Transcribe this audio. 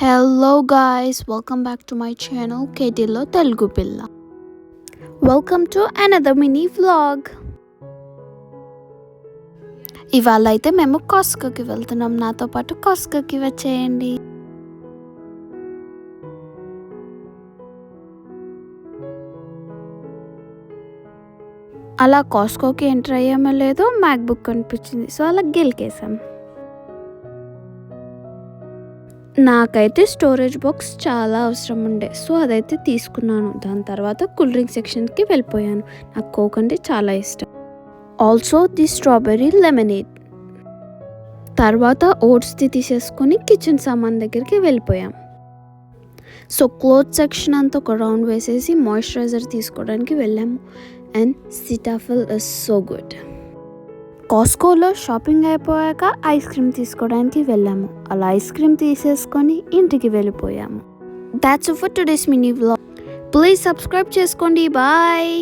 Hello guys, welcome back to my channel కేటీలో తెలుగు పిల్ల. Welcome to another mini vlog. ఇవాళ అయితే మేము కాస్కోకి వెళ్తున్నాం. నాతో పాటు కాస్కోకి వచ్చేయండి. అలా కాస్కోకి ఎంటర్ అయ్యామో లేదో మ్యాక్ బుక్ కనిపించింది, సో అలా గెలికేసాం. నాకైతే స్టోరేజ్ బాక్స్ చాలా అవసరం ఉండే, సో అదైతే తీసుకున్నాను. దాని తర్వాత కూల్ డ్రింక్ సెక్షన్కి వెళ్ళిపోయాను. నాకు కోక్ అంటే చాలా ఇష్టం. Also the strawberry lemonade. తర్వాత ఓట్స్ది తీసేసుకొని కిచెన్ సామాన్ దగ్గరికి వెళ్ళిపోయాం. సో క్లోత్ సెక్షన్ అంతా ఒక రౌండ్ వేసేసి మాయిశ్చరైజర్ తీసుకోవడానికి వెళ్ళాము. And Cetaphil is so good. కాస్కోలో షాపింగ్ అయిపోయాక ఐస్ క్రీమ్ తీసుకోవడానికి వెళ్ళాము. అలా ఐస్ క్రీమ్ తీసేసుకొని ఇంటికి వెళ్ళిపోయాము. That's for today's mini vlog. Please subscribe చేసుకోండి. బాయ్.